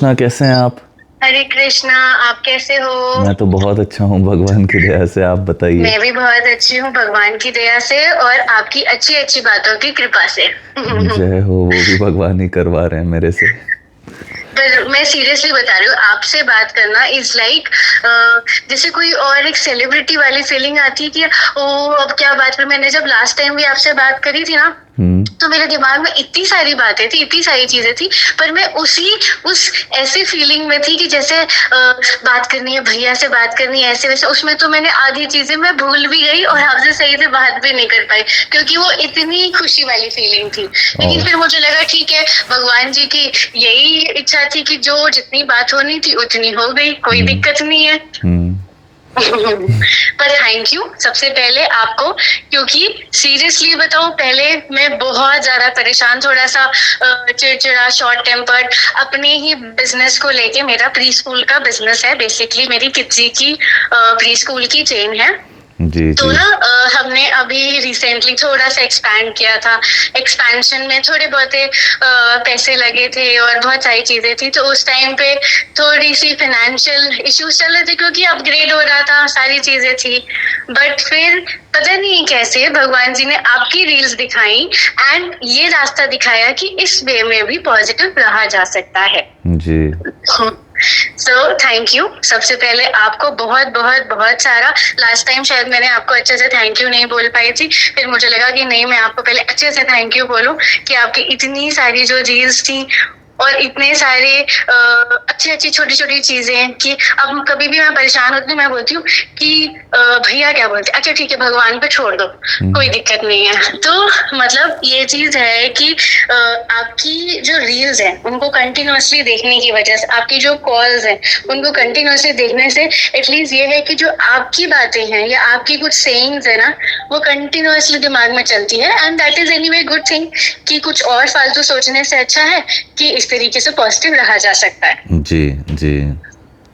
कृष्णा, कैसे हैं आप? हरे कृष्णा। आप कैसे हो? मैं तो बहुत अच्छा हूँ भगवान की दया से। आप बताइए। मैं भी बहुत अच्छी हूँ भगवान की दया से और आपकी अच्छी अच्छी बातों की कृपा से। जय हो, वो भी भगवान ही करवा रहे हैं मेरे से। पर मैं सीरियसली बता रही हूँ, आपसे बात करना इज लाइक जैसे कोई और एक सेलिब्रिटी वाली फीलिंग आती है कि ओ अब क्या बात करूं। मैंने जब लास्ट टाइम भी आपसे बात करी थी ना, तो मेरे दिमाग में इतनी सारी बातें थी, इतनी सारी चीजें थी, पर मैं उस ऐसी फीलिंग में थी कि जैसे बात करनी है, भैया से बात करनी है, ऐसे वैसे। उसमें तो मैंने आधी चीजें मैं भूल भी गई और आपसे सही से बात भी नहीं कर पाई, क्योंकि वो इतनी खुशी वाली फीलिंग थी। लेकिन फिर मुझे लगा ठीक है, भगवान जी की यही इच्छा थी कि जो जितनी बात होनी थी उतनी हो गई, कोई दिक्कत नहीं है। पर थैंक यू सबसे पहले आपको, क्योंकि सीरियसली बताऊं, पहले मैं बहुत ज्यादा परेशान, थोड़ा सा चिड़चिड़ा, शॉर्ट टेम्पर्ड अपने ही बिजनेस को लेके। मेरा प्री स्कूल का बिजनेस है, बेसिकली मेरी किड्जी की प्री स्कूल की चेन है। जी तो जी। ना हमने अभी रिसेंटली थोड़ा सा एक्सपैंड किया था। एक्सपेंशन में थोड़े बहुत पैसे लगे थे और बहुत सारी चीजें थी, तो उस टाइम पे थोड़ी सी फाइनेंशियल इश्यूज चल रहे थे, क्योंकि अपग्रेड हो रहा था, सारी चीजें थी। बट फिर पता नहीं कैसे भगवान जी ने आपकी रील्स दिखाई एंड ये रास्ता दिखाया कि इस वे में भी पॉजिटिव रहा जा सकता है। जी। सो थैंक यू सबसे पहले आपको बहुत बहुत बहुत सारा। लास्ट टाइम शायद मैंने आपको अच्छे से थैंक यू नहीं बोल पाई थी, फिर मुझे लगा कि नहीं, मैं आपको पहले अच्छे से थैंक यू बोलूं कि आपकी इतनी सारी जो रील्स थी और इतने सारे अच्छी अच्छी छोटी छोटी चीजें, कि अब कभी भी मैं परेशान होती हूँ, मैं बोलती हूँ कि भैया क्या बोलते, अच्छा ठीक है भगवान पे छोड़ दो, कोई दिक्कत नहीं है। तो मतलब ये चीज है कि आपकी जो रील्स हैं उनको कंटिन्यूअसली देखने की वजह से, आपकी जो कॉल्स हैं उनको कंटिन्यूअसली देखने से एटलीस्ट ये है कि जो आपकी बातें हैं या आपकी कुछ सेइंग्स है ना, वो कंटिन्यूअसली दिमाग में चलती है। And that is anyway good thing, कि कुछ और फालतू सोचने से अच्छा है कि इस तरीके से पॉजिटिव रहा जा सकता है। जी जी।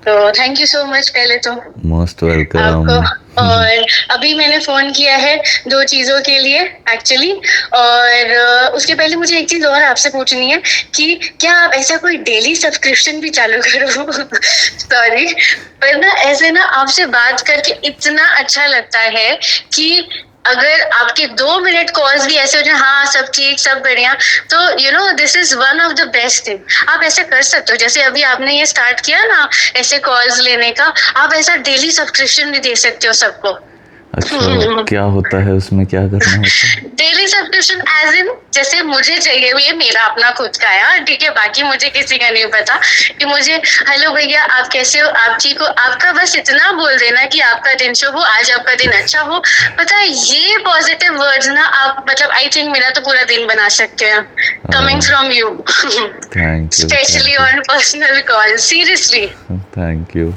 तो थैंक यू सो मच पहले तो मोस्ट वेलकम। आपको। और अभी मैंने फोन किया है दो चीजों के लिए एक्चुअली, और उसके पहले मुझे एक चीज और आपसे पूछनी है कि क्या आप ऐसा कोई डेली सब्सक्रिप्शन भी चालू करो? सॉरी, पर ना ऐसे ना आपसे बात करके इतना अच्छा लगता है कि अगर आपके 2 मिनट कॉल्स भी ऐसे हो जाए, हाँ सब ठीक सब बढ़िया, तो you know this is one of the best thing. आप ऐसे कर सकते हो, जैसे अभी आपने ये स्टार्ट किया ना ऐसे कॉल्स लेने का, आप ऐसा डेली सब्सक्रिप्शन भी दे सकते हो सबको। अच्छा, क्या होता है उसमें, क्या करना होता है? डेली सब्सक्रिप्शन एज इन, जैसे मुझे चाहिए, ये मेरा अपना खुद का है, ठीक है, बाकी मुझे किसी का नहीं पता, कि मुझे हेलो भैया आप कैसे हो, आप ठीक हो, आपका बस इतना बोल देना कि आपका दिन शुभ हो, आज आपका दिन अच्छा हो। पता है ये पॉजिटिव वर्ड्स ना आप मतलब आई थिंक मेरा तो पूरा दिन बना सकते हैं, coming from you. Thank you. Specially on personal call, seriously. Thank you.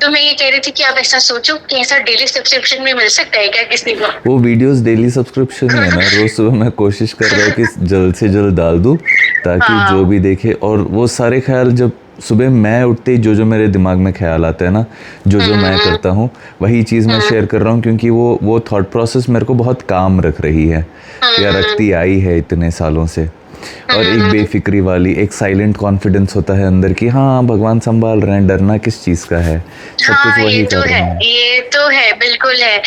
तो मैं ये कह रही थी कि आप ऐसा सोचो कि ऐसा डेली सब्सक्रिप्शन भी मिल सकता है क्या किसी को? वो वीडियोस डेली सब्सक्रिप्शन है ना, रोज सुबह मैं कोशिश कर रहा हूँ कि जल्द से जल्द डाल दूँ, ताकि हाँ। जो भी देखे। और वो सारे ख्याल जब सुबह मैं उठते ही जो मेरे दिमाग में ख्याल आते हैं ना, जो मैं करता हूँ वही चीज़ मैं शेयर कर रहा हूँ, क्योंकि वो थॉट प्रोसेस मेरे को बहुत काम रख रही है या रखती आई है इतने सालों से। और एक बेफिक्री वाली, एक साइलेंट कॉन्फिडेंस होता है अंदर की, हाँ भगवान संभाल रहे हैं, डरना किस चीज़ का है, सब हाँ, कुछ वही कर रहे हैं। ये तो है बिल्कुल है।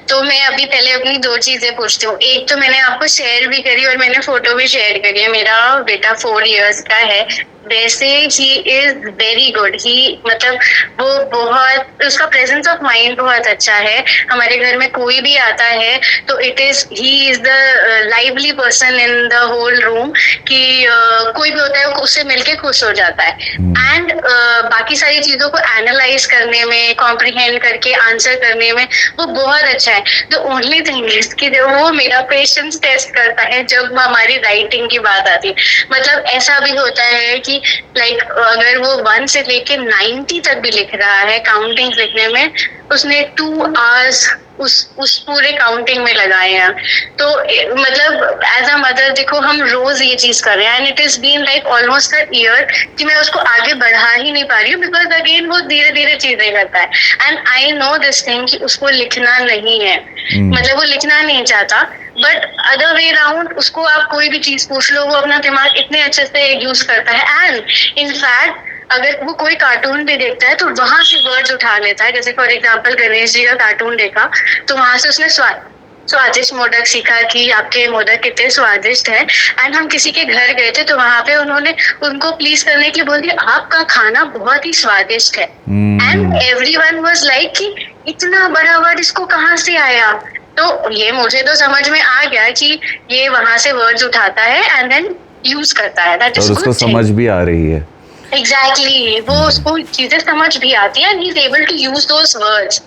तो मैं अभी पहले अपनी दो चीजें पूछती हूँ। एक तो मैंने आपको शेयर भी करी और मैंने फोटो भी शेयर करी है, मेरा बेटा 4 इयर्स का है। वैसे ही इज वेरी गुड, ही मतलब वो बहुत, उसका प्रेजेंस ऑफ माइंड बहुत अच्छा है। हमारे घर में कोई भी आता है तो he is the lively person in the whole room, कि कोई भी होता है उससे मिलके खुश हो जाता है। एंड बाकी सारी चीजों को एनालाइज करने में, कॉम्प्रिहेंड करके आंसर करने में वो बहुत अच्छा है। द ओनली थिंग इज कि वो मेरा पेशेंस टेस्ट करता है जब हमारी राइटिंग की बात आती है। मतलब ऐसा भी होता है कि लाइक अगर वो 1 से लेके 90 तक भी लिख रहा है, काउंटिंग लिखने में उसने 2 आवर्स उस पूरे काउंटिंग में लगाए हैं। तो मतलब एज अ मदर देखो, हम रोज ये चीज कर रहे हैं and it is been like almost a year कि मैं उसको आगे बढ़ा ही नहीं पा रही हूँ, बिकॉज अगेन वो धीरे धीरे चीजें करता है। And I know this thing कि उसको लिखना नहीं है, मतलब वो लिखना नहीं चाहता, बट अदर वे राउंड उसको आप कोई भी चीज पूछ लो, वो अपना दिमाग इतने अच्छे से यूज करता है। एंड इनफैक्ट अगर वो कोई कार्टून भी देखता है तो वहां से वर्ड्स उठा लेता है। जैसे फॉर एग्जाम्पल गणेश जी का कार्टून देखा तो वहां से उसने स्वादिष्ट मोदक सीखा कि आपके मोदक कितने स्वादिष्ट है। एंड हम किसी के घर गए थे तो वहां पे उन्होंने उनको प्लीज करने के लिए बोल दिया आपका खाना बहुत ही स्वादिष्ट है। एंड एवरीवन वाज लाइक कि इतना बड़ा वर्ड इसको कहाँ से आया। तो ये मुझे तो समझ में आ गया कि ये वहां से वर्ड्स उठाता है एंड देन यूज करता है। दैट इज और उसको समझ भी आ रही है। एग्जैक्टली वो उसको चीजें समझ भी आती है and he is able to use those words.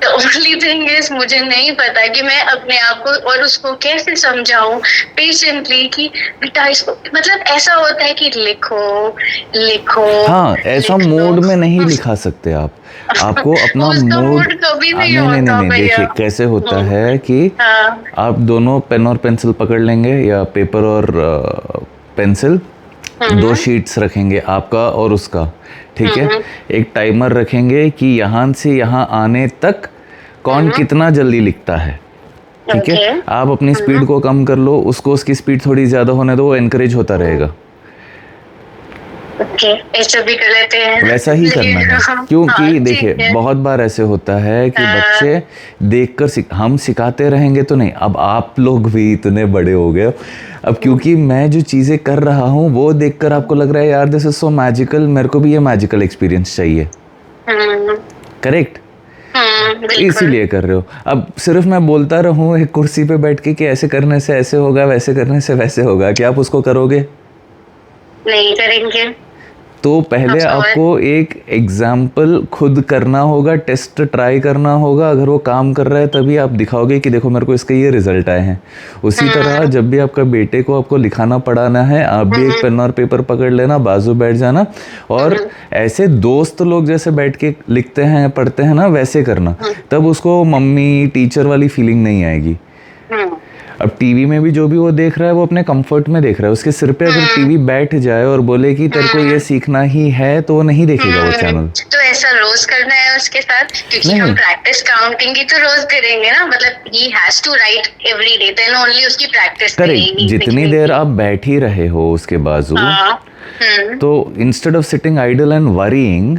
The only thing is मुझे नहीं पता कि मैं अपने आप को और उसको कैसे समझाऊं पेशेंटली कि बेटा इसको, मतलब ऐसा होता है कि लिखो। हाँ, ऐसा मोड में नहीं लिखा सकते आप। आपको अपना मोड कभी नहीं नहीं, देखिए कैसे होता है कि आप दोनों पेन और पेंसिल पकड़ लेंगे या पेपर और पेंसिल, दो शीट्स रखेंगे आपका और उसका, ठीक है। एक टाइमर रखेंगे कि यहाँ से यहाँ आने तक कौन कितना जल्दी लिखता है, ठीक है। आप अपनी स्पीड को कम कर लो, उसको उसकी स्पीड थोड़ी ज़्यादा होने दो, वो एनकरेज होता रहेगा। ऐसा भी कर लेते हैं, वैसा ही करना है। क्योंकि देखिए बहुत बार ऐसे होता है कि बच्चे देखकर हम सिखाते रहेंगे तो नहीं। अब आप लोग भी इतने बड़े हो गए, अब क्योंकि मैं जो चीज़ें कर रहा हूँ वो देखकर आपको लग रहा है यार दिस इज सो मैजिकल, मेरे को भी ये मैजिकल एक्सपीरियंस चाहिए, करेक्ट, इसीलिए कर रहे हो। अब सिर्फ मैं बोलता रहूँ एक कुर्सी पे बैठ के कि ऐसे करने से ऐसे होगा, वैसे करने से वैसे होगा, क्या आप उसको करोगे? नहीं करेंगे। तो पहले आपको एक एग्जाम्पल खुद करना होगा, टेस्ट ट्राई करना होगा। अगर वो काम कर रहा है तभी आप दिखाओगे कि देखो मेरे को इसके ये रिजल्ट आए हैं। उसी तरह जब भी आपका बेटे को आपको लिखाना पढ़ाना है, आप भी एक पेन और पेपर पकड़ लेना, बाजू बैठ जाना और ऐसे दोस्त लोग जैसे बैठ के लिखते हैं पढ़ते हैं ना, वैसे करना। तब उसको मम्मी टीचर वाली फीलिंग नहीं आएगी। अब टीवी में भी जो भी वो देख रहा है वो अपने कंफर्ट में देख रहा है। उसके सिर पे अगर टीवी बैठ जाए और बोले कि तेरे को ये सीखना ही है तो वो नहीं देखेगा वो चैनल। तो ऐसा रोज करना है उसके साथ, क्योंकि हम प्रैक्टिस काउंटिंग की तो रोज करेंगे ना, मतलब he has to write every day, then only उसकी प्रैक्टिस करेगी। जितनी देर आप बैठ ही रहे हो उसके बाजू, तो instead of sitting idle and worrying,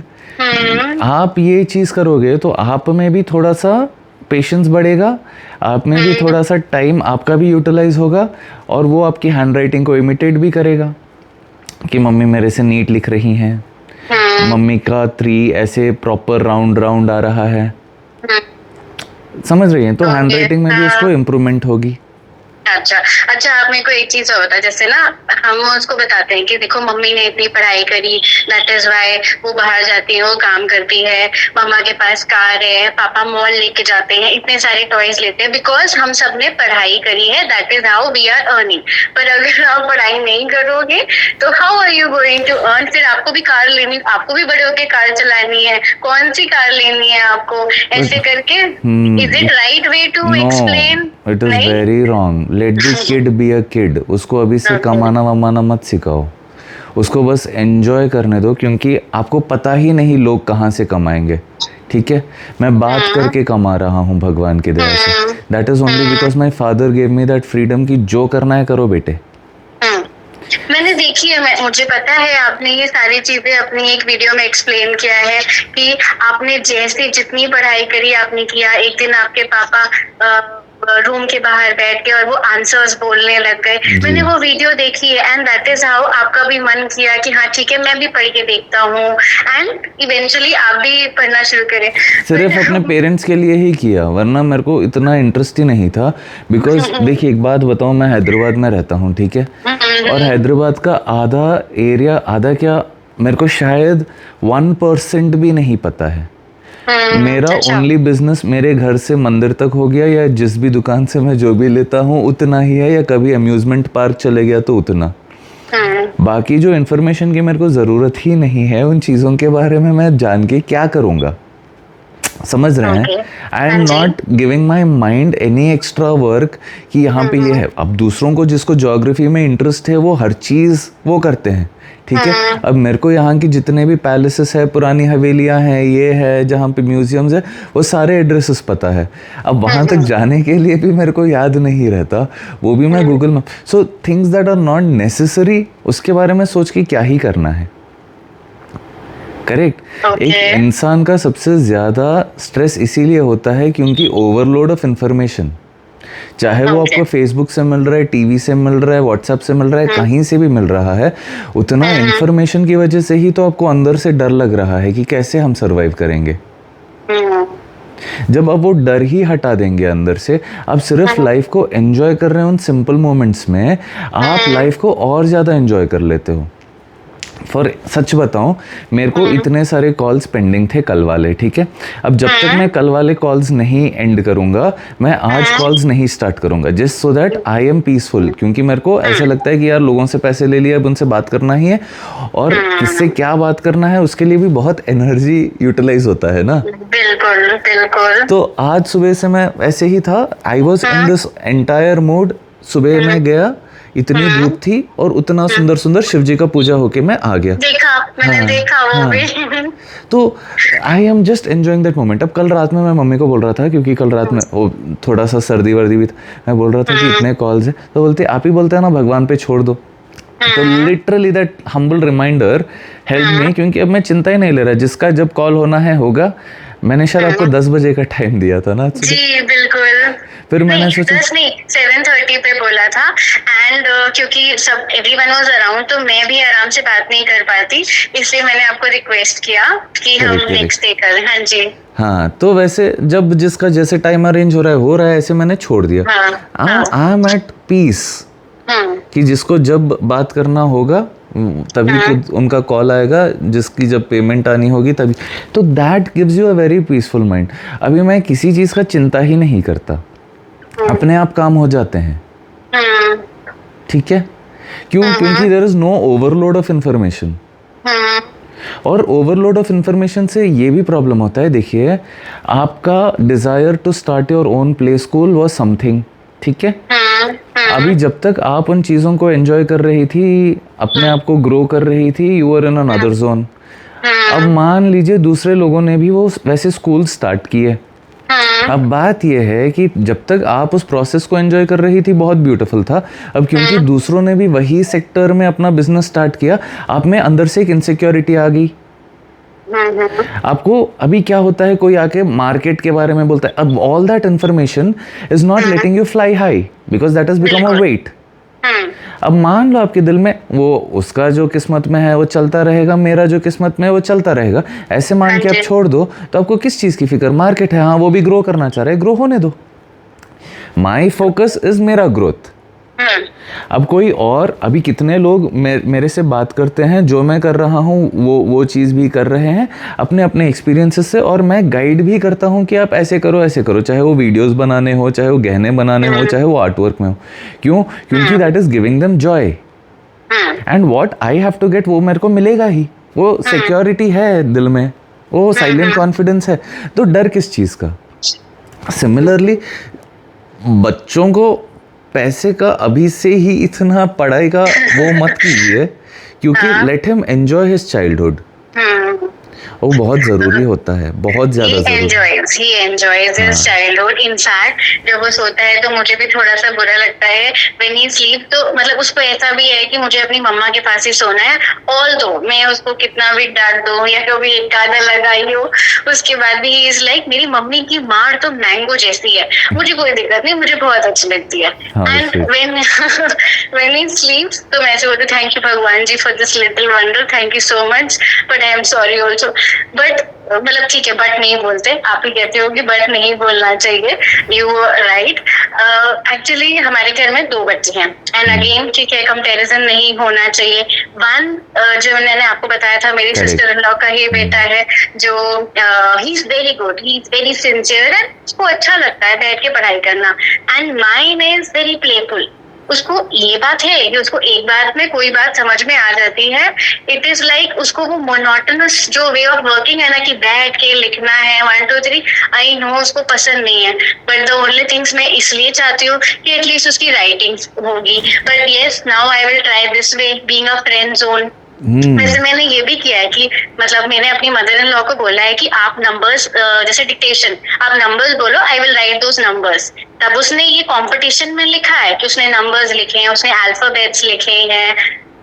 आप ये चीज करोगे तो आप में भी थोड़ा सा पेशेंस बढ़ेगा, आप में भी थोड़ा सा टाइम आपका भी यूटिलाइज होगा और वो आपकी हैंड राइटिंग को इमिटेट भी करेगा कि मम्मी मेरे से नीट लिख रही हैं, मम्मी का 3 ऐसे प्रॉपर राउंड आ रहा है, समझ रही हैं? तो हैंड राइटिंग में भी उसको इम्प्रूवमेंट होगी। अच्छा आप मेरे को एक चीज और बता, जैसे ना हम उसको बताते हैं कि देखो मम्मी ने इतनी पढ़ाई करी, दैट इज व्हाई वो बाहर जाती है, वो काम करती है, मम्मा के पास कार है, पापा मॉल लेके जाते हैं, इतने सारे टॉयज लेते हैं, बिकॉज हम सब ने पढ़ाई करी है, that is how we are earning. पर अगर आप पढ़ाई नहीं करोगे तो how are you going to earn? फिर आपको भी कार लेनी, आपको भी बड़े होके कार चलानी है, कौन सी कार लेनी है आपको, ऐसे करके। Is it right way to explain? It is very wrong. Let the kid be a kid. उसको अभी से कमाना वमाना मत सिखाओ, उसको बस एंजॉय करने दो, क्योंकि आपको पता ही नहीं लोग कहाँ से कमाएंगे, ठीक है। मैं बात करके कमा रहा हूँ भगवान की दया से। That is only because my father gave me that freedom कि जो करना है करो बेटे। मैंने देखी है, मुझे पता है आपने ये सारी चीजें अपनी एक वीडियो में एक्सप्लेन किया है कि आपने जैसे जितनी पढ़ाई करी आपने किया। एक दिन आपके पापा रूम के बाहर बैठ के और वो आंसर्स बोलने लग गए। मैंने वो वीडियो देखी है एंड दैट इज हाउ आपका भी मन किया कि हाँ ठीक है मैं भी पढ़ के देखता हूँ, एंड इवेंचुअली आप भी पढ़ना शुरू करें। सिर्फ अपने पेरेंट्स के लिए ही किया, वरना मेरे को इतना इंटरेस्ट ही नहीं था। बिकॉज देखिए एक बात बताऊँ, मैं हैदराबाद में रहता हूँ, ठीक है, और हैदराबाद का आधा एरिया, आधा क्या, मेरे को शायद 1% भी नहीं पता है। मेरा ओनली बिजनेस मेरे घर से मंदिर तक हो गया, या जिस भी दुकान से मैं जो भी लेता हूँ उतना ही है, या कभी अम्यूजमेंट पार्क चले गया तो उतना। बाकी जो इन्फॉर्मेशन की मेरे को ज़रूरत ही नहीं है, उन चीज़ों के बारे में मैं जान के क्या करूँगा, समझ रहे हैं? आई am not giving my mind any extra work कि यहाँ पे ये है। अब दूसरों को जिसको ज्योग्राफी में इंटरेस्ट है वो हर चीज़ वो करते हैं, ठीक है। अब मेरे को यहाँ की जितने भी पैलेसेस है, पुरानी हवेलियाँ हैं, ये है जहाँ पे म्यूजियम्स है, वो सारे एड्रेसेस पता है। अब वहाँ तक जाने के लिए भी मेरे को याद नहीं रहता, वो भी मैं Google map. So things that are not necessary, उसके बारे में सोच के क्या ही करना है। करेक्ट। एक इंसान का सबसे ज़्यादा स्ट्रेस इसीलिए होता है क्योंकि ओवरलोड ऑफ इंफॉर्मेशन, चाहे वो आपको फेसबुक से मिल रहा है, टीवी से मिल रहा है, व्हाट्सएप से मिल रहा है, कहीं से भी मिल रहा है, उतना इंफॉर्मेशन की वजह से ही तो आपको अंदर से डर लग रहा है कि कैसे हम सरवाइव करेंगे। जब आप वो डर ही हटा देंगे अंदर से, आप सिर्फ लाइफ को एंजॉय कर रहे हैं, उन सिंपल मोमेंट्स में आप लाइफ को और ज़्यादा एंजॉय कर लेते हो। फॉर सच बताऊं, मेरे को इतने सारे कॉल्स पेंडिंग थे कल वाले, ठीक है। अब जब तक मैं कल वाले कॉल्स नहीं एंड करूंगा, मैं आज कॉल्स नहीं स्टार्ट करूंगा, just so that I M peaceful. क्योंकि मेरे को ऐसा लगता है कि यार लोगों से पैसे ले लिए, अब उनसे बात करना ही है, और किससे क्या बात करना है उसके लिए भी बहुत एनर्जी यूटिलाइज होता है ना। बिल्कुल बिल्कुल। तो आज सुबह से मैं ऐसे ही था, I was in this entire mood. सुबह मैं गया, इतनी धूप थी और उतना सुंदर सुंदर शिव जी का पूजा होके मैं आ गया। देखा, मैंने देखा वो भी। तो I am just enjoying that moment. अब कल रात में मैं मम्मी को बोल रहा था, क्योंकि कल रात में वो थोड़ा सा सर्दी वर्दी भी था, मैं बोल रहा था कि इतने कॉल्स है, तो बोलते आप ही बोलते हैं ना भगवान पे छोड़ दो। तो literally that humble reminder help me, क्योंकि अब मैं चिंता ही नहीं ले रहा, जिसका जब कॉल होना है होगा। मैंने शायद आपको 10 बजे का टाइम दिया था ना। जी बिल्कुल। फिर मैंने सोचा 10 नहीं 7:30 पे बोला था, एंड क्योंकि सब एवरीवन वाज अराउंड, तो मैं भी आराम से बात नहीं कर पाती, इसलिए मैंने आपको रिक्वेस्ट किया कि हम नेक्स्ट डे करें। हाँ जी। हाँ, तो वैसे जब जिसका जैसे टाइम अरेंज हो रहा है, ऐसे मैंने छोड़ दिया। आई एम एट पीस कि जिसको जब बात करना होगा तभी तो उनका कॉल आएगा, जिसकी जब पेमेंट आनी होगी तभी। तो that gives you a very peaceful mind. अभी मैं किसी चीज़ का चिंता ही नहीं करता, अपने आप काम हो जाते हैं। ठीक है, क्यों? क्योंकि there is no overload of information. और ओवरलोड ऑफ इंफॉर्मेशन से ये भी प्रॉब्लम होता है। देखिए, आपका desire to start your own play school was something, ठीक है। अभी जब तक आप उन चीज़ों को एंजॉय कर रही थी, अपने आप को ग्रो कर रही थी, you are in another zone. अब मान लीजिए दूसरे लोगों ने भी वो वैसे स्कूल स्टार्ट किए। अब बात यह है कि जब तक आप उस प्रोसेस को एंजॉय कर रही थी, बहुत ब्यूटीफुल था। अब क्योंकि दूसरों ने भी वही सेक्टर में अपना बिजनेस स्टार्ट किया, आप में अंदर से एक इनसिक्योरिटी आ गई। आपको अभी क्या होता है, कोई आके मार्केट के बारे में बोलता है, अब all that information is not letting you fly high because that has become a weight. अब मान लो आपके दिल में वो, उसका जो किस्मत में है वो चलता रहेगा, मेरा जो किस्मत में है वो चलता रहेगा, ऐसे मान के आप छोड़ दो, तो आपको किस चीज़ की फिक्र? मार्केट है, हाँ वो भी ग्रो करना चाह रहा है, ग्रो होने दो। माई फोकस इज मेरा ग्रोथ। अब कोई और, अभी कितने लोग मेरे से बात करते हैं, जो मैं कर रहा हूँ वो चीज़ भी कर रहे हैं अपने अपने एक्सपीरियंसेस से, और मैं गाइड भी करता हूँ कि आप ऐसे करो ऐसे करो, चाहे वो वीडियोस बनाने हो, चाहे वो गहने बनाने हो, चाहे वो आर्ट वर्क में हो। क्यों? क्योंकि that is giving them joy, and what I have to get वो मेरे को मिलेगा ही। वो सिक्योरिटी है दिल में, वो साइलेंट कॉन्फिडेंस है, तो डर किस चीज़ का? सिमिलरली बच्चों को पैसे का अभी से ही इतना पढ़ाई का वो मत कीजिए, क्योंकि late him enjoy his childhood. वो बहुत जरूरी होता है, बहुत ज्यादा जरूरी। He enjoys his childhood. In fact, जब वो सोता है तो मुझे भी थोड़ा सा बुरा लगता है when he sleep, तो मतलब उसको ऐसा भी है कि मुझे अपनी मम्मा के पास ही सोना है। Although मैं उसको कितना भी डांट दूं या कभी एक कादा लगाई हो, उसके बाद भी he is like, मेरी मम्मी की मार तो मैंगो जैसी है, मुझे कोई दिक्कत नहीं, मुझे बहुत अच्छी लगती है। And when he sleeps, तो मैं ऐसे बोलती, थैंक यू भगवान जी for this little wonder, thank you so much, but I am sorry also. But मतलब ठीक है, बट नहीं बोलते, आप ही कहते हो कि बट नहीं बोलना चाहिए, यू राइट। एक्चुअली हमारे घर में 2 बच्चे हैं, एंड अगेन ठीक है, कंपैरिजन नहीं होना चाहिए। वन जो मैंने आपको बताया था, मेरी सिस्टर इन लॉ का ही बेटा है, जो he is very good, he is very sincere, and उसको अच्छा लगता है बैठ के पढ़ाई करना। And mine is very playful. उसको ये बात है कि उसको एक बात में कोई बात समझ में आ जाती है। इट इज लाइक उसको वो मोनोटोनस जो वे ऑफ वर्किंग है ना, कि बैठ के लिखना है 1 2 3, आई नो उसको पसंद नहीं है, बट द ओनली थिंग्स मैं इसलिए चाहती हूँ कि एटलीस्ट उसकी राइटिंग होगी। But yes, now I will try this way, being a friend zone, वैसे मैंने ये भी किया है कि मतलब मैंने अपनी मदर इन लॉ को बोला है कि आप नंबर्स, जैसे डिक्टेशन, आप नंबर्स बोलो, I will write those numbers. तब उसने ये कंपटीशन में लिखा है कि उसने नंबर्स लिखे हैं, उसने अल्फाबेट्स लिखे हैं।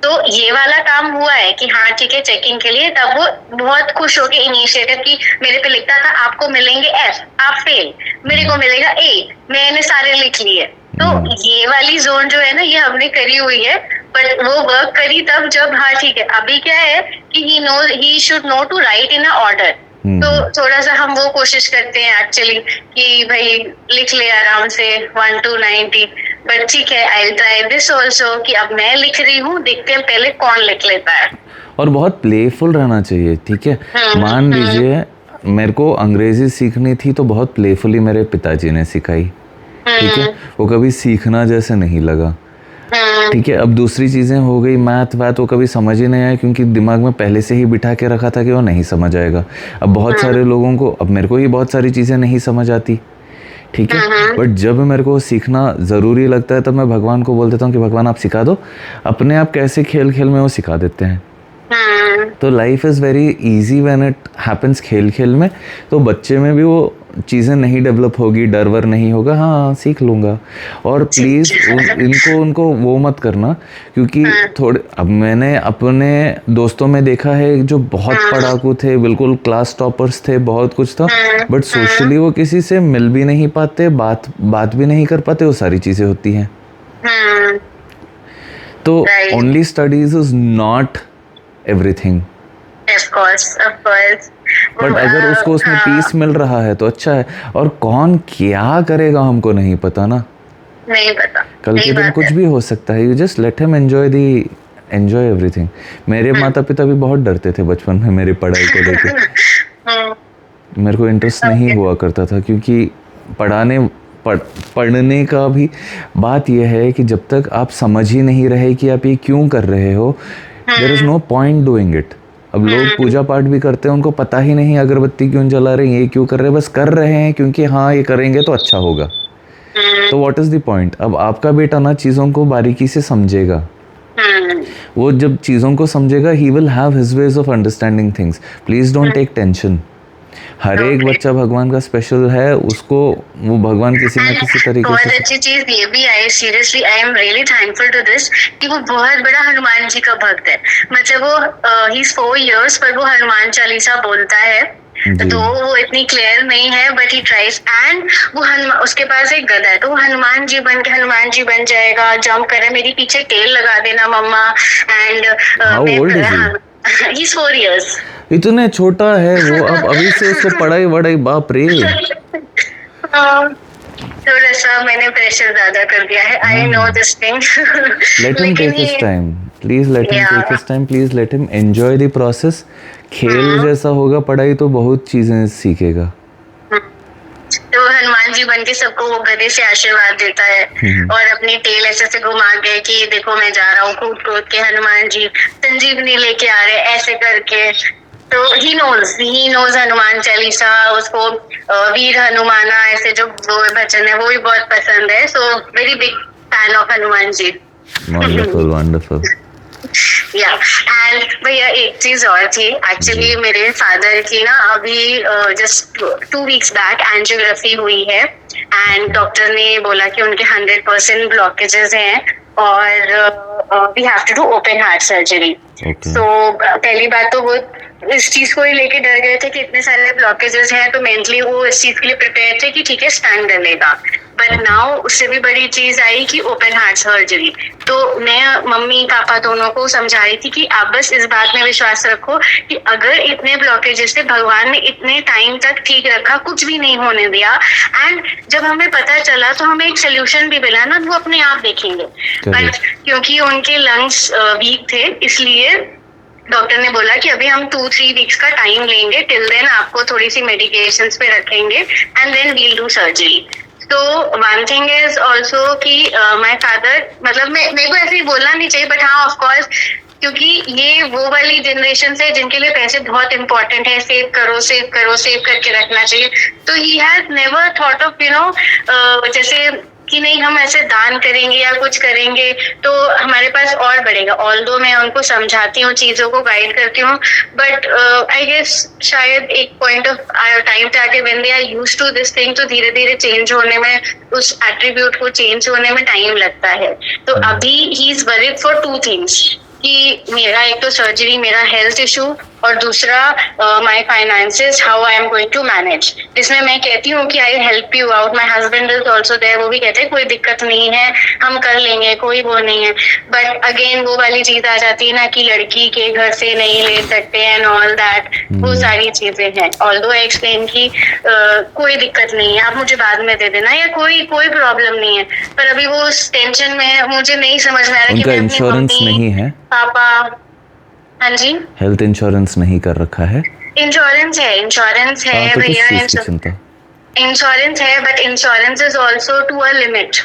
तो ये वाला काम हुआ है कि हाँ ठीक है, चेकिंग के लिए। तब वो बहुत खुश हो के इनिशिएटिव की मेरे पे लिखता था, आपको मिलेंगे एफ, आप फेल, मेरे को मिलेगा ए, मैंने सारे लिख लिए। तो ये वाली जोन जो है ना, ये हमने करी हुई है। पर वो वर्क करी तब जब, हाँ ठीक है, अभी क्या है कि he should know to write in a order. तो थोड़ा सा हम वो कोशिश करते हैं एक्चुअली कि भाई लिख ले आराम से 1 to 90। बट ठीक है, आई ट्राई दिस ऑल्सो कि अब मैं लिख रही हूँ, देखते हैं पहले कौन लिख लेता है। और बहुत प्लेफुल रहना चाहिए, ठीक है। मान लीजिए मेरे को अंग्रेजी सीखनी थी तो बहुत प्लेफुली मेरे पिताजी ने सिखाई, ठीक है। वो कभी सीखना जैसे नहीं लगा, ठीक है। अब दूसरी चीज़ें हो गई, मैथ वैथ वो कभी समझ ही नहीं आया क्योंकि दिमाग में पहले से ही बिठा के रखा था कि वो नहीं समझ आएगा। अब बहुत सारे लोगों को, अब मेरे को ही बहुत सारी चीज़ें नहीं समझ आती, ठीक है। बट जब मेरे को सीखना ज़रूरी लगता है तब मैं भगवान को बोल देता हूँ कि भगवान आप सिखा दो। अपने आप कैसे खेल खेल में वो सिखा देते हैं। तो life is very easy when it happens खेल खेल में। तो बच्चे में भी वो चीज़ें नहीं डेवलप होगी, डर वर नहीं होगा, हाँ सीख लूँगा। और प्लीज़ उनको वो मत करना, क्योंकि थोड़े, अब मैंने अपने दोस्तों में देखा है जो बहुत पढ़ाकू थे, बिल्कुल क्लास टॉपर्स थे, बहुत कुछ था, बट सोशली वो किसी से मिल भी नहीं पाते, बात भी नहीं कर पाते, वो सारी चीज़ें होती हैं। तो only studies is not everything. Of course. But अगर उसको उसमें पीस मिल रहा है तो अच्छा है। और कौन क्या करेगा हमको नहीं पता ना, नहीं पता, कल के दिन कुछ भी हो सकता है। You just let him enjoy everything. मेरे माता पिता भी बहुत डरते थे बचपन में मेरी पढ़ाई को लेकर। मेरे को इंटरेस्ट नहीं हुआ करता था क्योंकि पढ़ने का भी बात यह है कि जब तक आप समझ ही नहीं रहे कि आप ये क्यों कर रहे हो, there is no point doing it. अब लोग पूजा पाठ भी करते हैं, उनको पता ही नहीं अगरबत्ती क्यों जला रहे हैं, ये क्यों कर रहे हैं, बस कर रहे हैं क्योंकि हाँ ये करेंगे तो अच्छा होगा। तो व्हाट इज द पॉइंट। अब आपका बेटा ना चीज़ों को बारीकी से समझेगा, वो जब चीज़ों को समझेगा he will have his ways of understanding things. Please don't take tension. हर एक बच्चा भगवान का स्पेशल है, उसको वो भगवान किसी न किसी तरीके से। बहुत अच्छी चीज ये भी आई, seriously I am really thankful to this, कि वो बहुत बड़ा हनुमान जी का भक्त है। मतलब वो ही इज 4 years, पर वो हनुमान चालीसा बोलता है। तो वो इतनी क्लियर नहीं है बट ही ट्राइज। एंड वो उसके पास एक गधा है, तो वो हनुमान जी बन जाएगा, जंप करे, मेरी पीछे टेल लगा देना मम्मा। And he is 4 years। इतने छोटा है वो, अब अभी से उसको पढ़ाई वढ़ाई, बाप रे। थोड़ा सा मैंने प्रेशर ज्यादा कर दिया है, I know this thing. Let him take his time, please let him take his time, please let him enjoy the process. खेल जैसा होगा पढ़ाई तो बहुत चीजें सीखेगा। तो हनुमान जी बन के सबको वो गधे से आशीर्वाद देता है और अपनी टेल ऐसे घुमा के कि देखो मैं जा रहा हूँ, कूद के हनुमान जी संजीवनी लेके आ रहे, ऐसे करके। तो ही नोज हनुमान चालीसा, उसको वीर हनुमाना ऐसे जो वो भजन है वो भी बहुत पसंद है। So very big fan of Hanuman ji. Wonderful. Yeah and भैया एक चीज और थी एक्चुअली, मेरे फादर की ना अभी जस्ट 2 weeks बैक एंजियोग्राफी हुई है एंड डॉक्टर ने बोला कि उनके 100% ब्लॉकेजेस हैं और we have to do open heart surgery. तो पहली बात तो वो इस चीज को ही लेके डर गए थे कि इतने सारे ब्लॉकेजेस हैं, तो मेंटली वो इस चीज के लिए प्रिपेयर थे कि ठीक है स्टंट डलेगा। बट नाउ उससे भी बड़ी चीज आई कि ओपन हार्ट सर्जरी। तो मैं मम्मी पापा दोनों को समझा रही थी कि आप बस इस बात में विश्वास रखो कि अगर इतने ब्लॉकेजेस थे, भगवान ने इतने टाइम तक ठीक रखा, कुछ भी नहीं होने दिया। एंड जब हमें पता चला तो हमें एक सोल्यूशन भी मिला ना, वो अपने आप देखेंगे। बट क्योंकि उनके लंग्स वीक थे, इसलिए डॉक्टर ने बोला कि अभी हम 2-3 weeks का टाइम लेंगे, टिल देन आपको थोड़ी सी मेडिकेशंस पे रखेंगे and then we'll do surgery. तो वन थिंग इज ऑल्सो कि माय फादर, मतलब मेरे को ऐसे ही बोलना नहीं चाहिए बट हाँ ऑफ कोर्स, क्योंकि ये वो वाली जनरेशन है जिनके लिए पैसे बहुत इंपॉर्टेंट है, सेव करो सेव करके रखना चाहिए। तो he has never thought of जैसे कि नहीं हम ऐसे दान करेंगे या कुछ करेंगे तो हमारे पास और बढ़ेगा। ऑल्दो मैं उनको समझाती हूँ, चीजों को गाइड करती हूँ, बट आई गेस शायद एक पॉइंट ऑफ टाइम पे आके when they are used to this thing तो धीरे धीरे चेंज होने में, उस एट्रीब्यूट को चेंज होने में टाइम लगता है। तो अभी he is worried for 2 things कि मेरा एक तो सर्जरी, मेरा हेल्थ इशू, और दूसरा my finances, how I am going to manage, जिसमें मैं कहती हूँ कि I help you out, my husband is also there, वो भी कहते हैं कोई दिक्कत नहीं है, हम कर लेंगे, कोई वो नहीं है। बट अगेन वो वाली चीज आ जाती है ना कि लड़की के घर से नहीं ले सकते एंड ऑल दैट, वो सारी चीजें हैं। ऑल्दो आई एक्सप्लेन कि कोई दिक्कत नहीं है, आप मुझे बाद में दे देना, या कोई प्रॉब्लम नहीं है, पर अभी वो उस टेंशन में है, मुझे नहीं समझ में आ रहा कि मैं अपनी इंश्योरेंस नहीं है, पापा। हाँ जी, हेल्थ इंश्योरेंस नहीं कर रखा है। इंश्योरेंस है तो किस भैया, चीज़ की चिंता? इंश्योरेंस है, but insurance is also to a limit.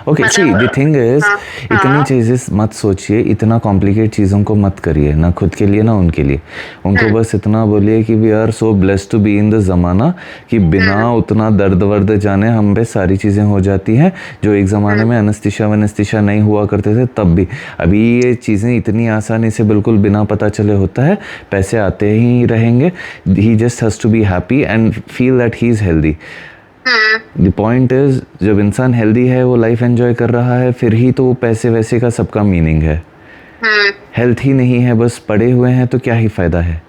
Okay, see the thing is, इतनी चीज़ें मत सोचिए, इतना कॉम्प्लिकेट चीज़ों को मत करिए, ना खुद के लिए ना उनके लिए। उनको बस इतना बोलिए कि we are so blessed to be in the ज़माना कि बिना उतना दर्द वर्द जाने हम पे सारी चीज़ें हो जाती हैं, जो एक ज़माने में एनेस्थीसिया नहीं हुआ करते थे तब भी। अभी ये चीज़ें इतनी आसानी से बिल्कुल बिना पता चले होता है, पैसे आते ही रहेंगे। He just has to be happy and feel that he is healthy. The point is, जब इंसान हेल्दी है, वो लाइफ एंजॉय कर रहा है, फिर ही तो पैसे वैसे का सबका मीनिंग है। हेल्थ ही नहीं है, बस पड़े हुए हैं तो क्या ही फायदा है।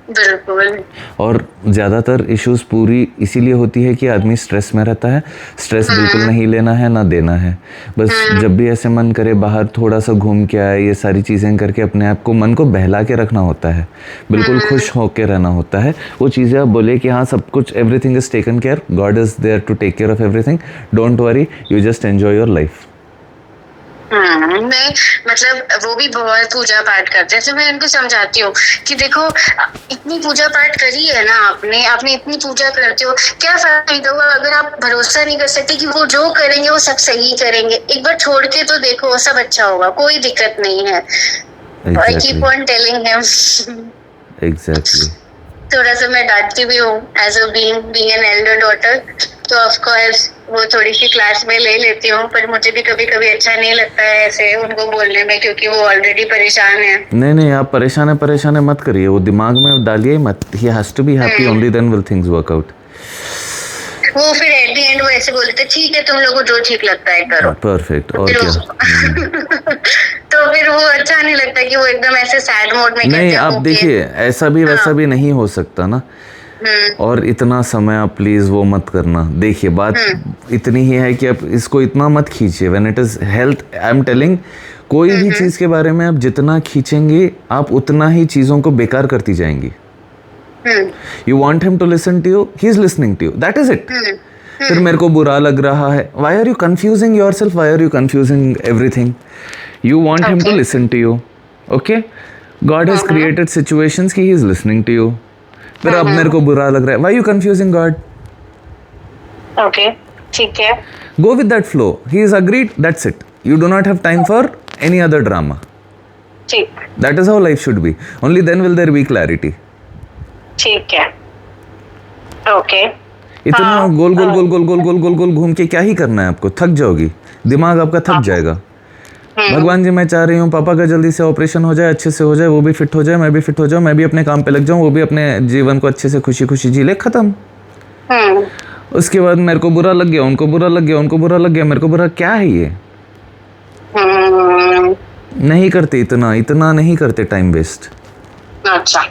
बिल्कुल। और ज़्यादातर इश्यूज पूरी इसीलिए होती है कि आदमी स्ट्रेस में रहता है। स्ट्रेस बिल्कुल नहीं लेना है ना देना है, बस जब भी ऐसे मन करे बाहर थोड़ा सा घूम के आए, ये सारी चीज़ें करके अपने आप को, मन को बहला के रखना होता है, बिल्कुल खुश होकर रहना होता है। वो चीज़ें आप बोले कि हाँ सब कुछ, everything is taken care, God is there to take care of everything, don't worry, you just enjoy your life. मैं मतलब वो भी बहुत पूजा पाठ करते हैं, तो मैं उनको समझाती हूँ कि देखो इतनी पूजा पाठ करी है ना आपने इतनी पूजा करते हो, क्या फायदा हुआ अगर आप भरोसा नहीं कर सकते कि वो जो करेंगे वो सब सही करेंगे। एक बार छोड़ के तो देखो, सब अच्छा होगा, कोई दिक्कत नहीं है। I keep on telling him. Exactly. थोड़ा सा मैं डांटती भी हूँ as a being an elder daughter, तो ऑफ कोर्स वो थोड़ी सी क्लास में ले लेती हूँ, पर मुझे भी कभी कभी अच्छा नहीं लगता है ऐसे उनको बोलने में, क्योंकि वो ऑलरेडी परेशान है। नहीं, आप परेशान है मत करिए, वो दिमाग में डालिए मत। He has to be happy, only then will things work out. वो फिर एट द एंड वो ऐसे बोलते ठीक है, तुम लोगों को जो ठीक लगता है करो। परफेक्ट। और क्या। तो फिर वो अच्छा नहीं लगता कि वो एकदम ऐसे सैड मोड में नहीं, आप देखिए ऐसा भी वैसा भी नहीं हो सकता ना। और इतना समय आप प्लीज वो मत करना। देखिए बात इतनी ही है कि आप इसको इतना मत खींचिए। When it is health, I am telling, कोई भी चीज के बारे में आप जितना खींचेंगे आप उतना ही चीजों को बेकार करती जाएंगी। You want him to listen to you, he is listening to you, that is it. फिर मेरे को बुरा लग रहा है, why are you confusing yourself, why are you confusing everything? You want him to listen to you, okay? God has created situations कि he is listening to you. फिर अब मेरे को बुरा लग रहा है, why you confusing God? Okay, ठीक है। Go with that flow. He is agreed, that's it. You do not have time for any other drama. ठीक। That is how life should be. Only then will there be clarity. ठीक है। Okay. इतना गोल घूम के क्या ही करना है आपको? थक जाओगी, दिमाग आपका थक जाएगा। भगवान जी मैं चाह रही हूँ पापा का जल्दी से ऑपरेशन हो जाए, अच्छे से हो जाए, वो भी फिट हो जाए, मैं भी फिट हो जाऊँ, मैं भी अपने काम पे लग जाऊँ, वो भी अपने जीवन को अच्छे से खुशी खुशी जी ले, खत्म। उसके बाद मेरे को बुरा लग गया, उनको बुरा लग गया, उनको बुरा लग गया, मेरे को बुरा, क्या है ये? नहीं करते इतना नहीं करते टाइम वेस्ट। अच्छा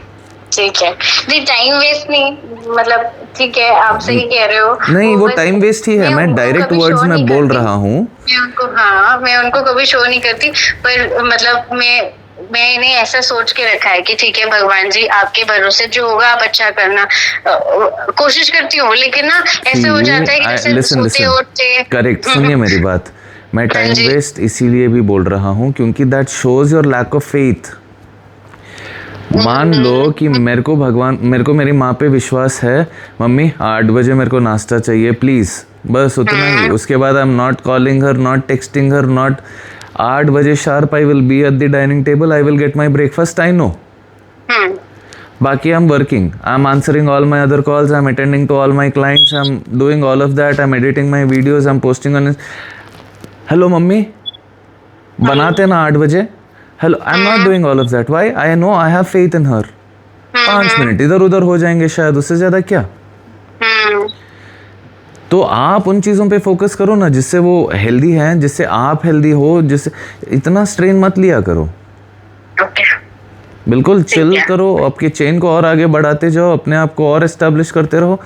ठीक है, नहीं टाइम वेस्ट नहीं, मतलब ठीक है आप सही कह रहे हो। नहीं वो टाइम वेस्ट ही है, मैं डायरेक्ट वर्ड्स में बोल रहा हूँ। मैं उनको कभी शो नहीं करती, पर मतलब मैंने ऐसा सोच के रखा है कि ठीक है भगवान जी आपके भरोसे जो होगा आप अच्छा करना। कोशिश करती हूँ, लेकिन ना ऐसे हो जाता है कि जैसे सोते उठते। करेक्ट, सुनिए मेरी बात। मैं टाइम वेस्ट इसीलिए भी बोल रहा हूँ क्योंकि that shows your lack of faith. मान लो कि मेरे को मेरी माँ पे विश्वास है, मम्मी 8 बजे मेरे को नाश्ता चाहिए प्लीज़, बस उतना ही। उसके बाद I am not calling her, not texting her, not 8 बजे sharp I will be at the dining table, I will get my breakfast, I know. बाकी I am working, I am answering all my other calls, I am attending to all my clients, I am doing all of that, I am editing my videos, I am posting on hello mummy, बनाते ना 8 बजे। Hello, I am not doing all of that. Why? I know I have faith in her. 5 minute इधर उधर हो जाएंगे शायद, उससे ज़्यादा क्या। तो आप उन चीज़ों पे फोकस करो ना जिससे वो हेल्दी हैं, जिससे आप हेल्दी हो, जिससे इतना स्ट्रेन मत लिया करो। ओके। बिल्कुल चिल करो, आपकी चेन को और आगे बढ़ाते जाओ, अपने आप को और एस्टेब्लिश करते रहो,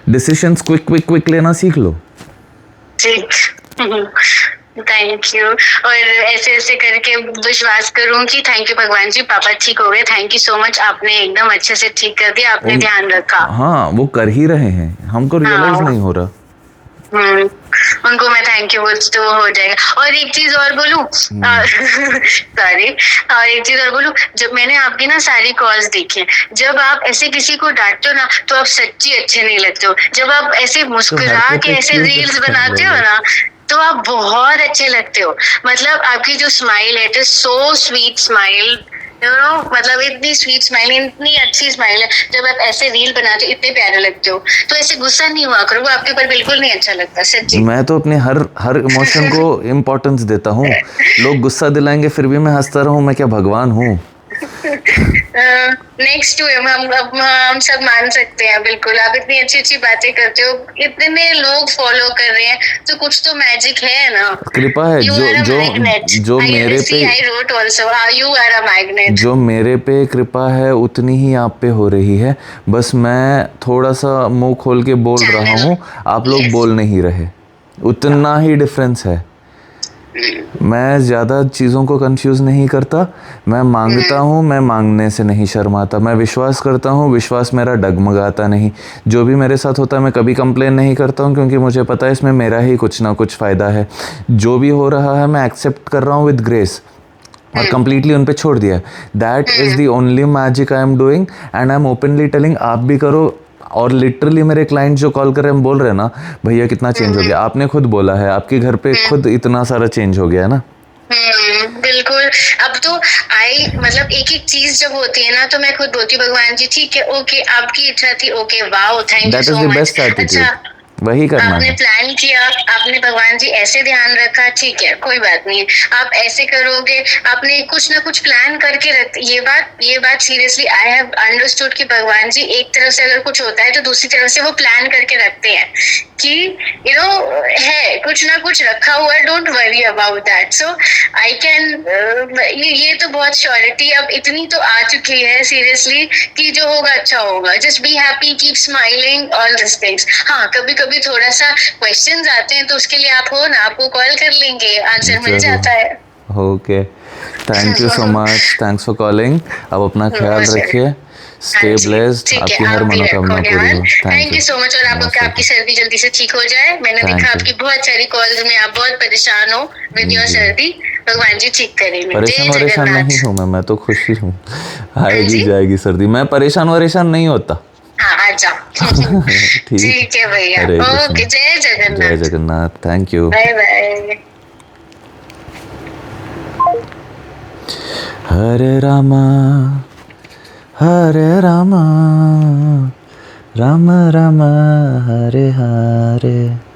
डिसीशंस क्विक क्विक क्विक लेना सीख लो। ठीक। Thank you. और ऐसे ऐसे करके विश्वास करूं कि थैंक यू भगवान जी, पापा ठीक हो गए, थैंक यू सो मच, आपने एकदम अच्छे से ठीक कर दिया, आपने ध्यान रखा। हाँ, वो कर ही रहे हैं, हमको रियलाइज नहीं हो रहा। उनको मैं थैंक यू बोलती तो वो हो जाएगा। और एक चीज और बोलूं, सॉरी, और एक चीज और बोलूं, जब मैंने आपकी ना सारी कॉल्स देखी हैं, जब आप ऐसे किसी को डांटते हो ना तो आप सच्ची अच्छे नहीं लगते हो। जब आप ऐसे मुस्कुरा के ऐसे रील्स बनाते हो ना तो आप बहुत अच्छे लगते हो। मतलब आपकी जो स्माइल है, it is so sweet smile, you know, मतलब इतनी स्वीट स्माइल, इतनी अच्छी स्माइल है। जब आप ऐसे रील बनाते हो इतने प्यारे लगते हो, तो ऐसे गुस्सा नहीं हुआ करो, वो आपके ऊपर बिल्कुल नहीं अच्छा लगता, सच्ची। मैं तो अपने हर इमोशन को इम्पोर्टेंस देता हूँ। लोग गुस्सा दिलाएंगे फिर भी मैं हंसता रहूँ, मैं क्या भगवान हूँ? नेक्स्ट टू हम सब मान सकते हैं, बिल्कुल। आप इतनी अच्छी अच्छी बातें करते हो, इतने लोग फॉलो कर रहे हैं, तो कुछ तो मैजिक है ना। कृपा है। You are a magnet. जो मेरे See, पे I wrote also, you are a magnet. जो मेरे पे कृपा है उतनी ही आप पे हो रही है। बस मैं थोड़ा सा मुंह खोल के बोल रहा हूँ, आप लोग बोल नहीं रहे, उतना ही डिफरेंस है। मैं ज़्यादा चीज़ों को कंफ्यूज नहीं करता, मैं मांगता हूँ, मैं मांगने से नहीं शर्माता, मैं विश्वास करता हूँ, विश्वास मेरा डगमगाता नहीं। जो भी मेरे साथ होता है मैं कभी कंप्लेन नहीं करता हूँ, क्योंकि मुझे पता है इसमें मेरा ही कुछ ना कुछ फ़ायदा है। जो भी हो रहा है मैं एक्सेप्ट कर रहा हूँ विद ग्रेस और कंप्लीटली उन पे छोड़ दिया। That is the only magic I am doing and I am openly telling, आप भी करो। और लिटरली मेरे क्लाइंट जो कॉल कर रहे हैं बोल रहे हैं ना, भैया कितना चेंज हो गया। आपने खुद बोला है आपके घर पे खुद इतना सारा चेंज हो गया है ना। बिल्कुल। अब तो मतलब एक एक चीज जब होती है ना तो मैं खुद बोलती हूँ भगवान जी ठीक है, ओके, आपकी इच्छा थी, okay, wow, thank you that is so the much. Best attitude, अच्छा, वही करना आपने है। प्लान किया, आपने भगवान जी ऐसे ध्यान रखा, ठीक है, कोई बात नहीं, आप ऐसे करोगे, आपने कुछ ना कुछ प्लान करके रख। ये बात सीरियसली आई हैव अंडरस्टूड कि भगवान जी एक तरफ से अगर कुछ होता है तो दूसरी तरफ से वो प्लान करके रखते हैं कि यू नो है कुछ ना कुछ रखा हुआ है, don't worry about that. So I can ये तो बहुत श्योरिटी अब इतनी तो आ चुकी है सीरियसली कि जो होगा अच्छा होगा। Just be happy, keep smiling, all this things. हाँ, कभी कभी थोड़ा सा क्वेश्चंस आते हैं तो उसके लिए आप हो ना, आपको कॉल कर लेंगे, आंसर मिल जाता है। Okay, thank you so much, thanks for calling. अब अपना ख्याल रखिए, स्टे ब्लेस्ड, आपकी हर मनोकामना पूरी हो। Thank you so much. और आपकी सर्दी जल्दी से ठीक हो जाए। मैंने देखा आपकी बहुत सारी कॉल्स में आप बहुत परेशान हो विद योर सर्दी, भगवान जी ठीक करेंगे। परेशान नहीं हूँ मैं तो खुश ही हूँ। आएगी जाएगी सर्दी, मैं परेशान नहीं होता। हाँ, आ जाओ। ठीक है भैया, ओके, जय जगन्नाथ। जय Jagannath, thank you, bye bye. Hare Rama Hare Rama, Ram Ram Hare Hare.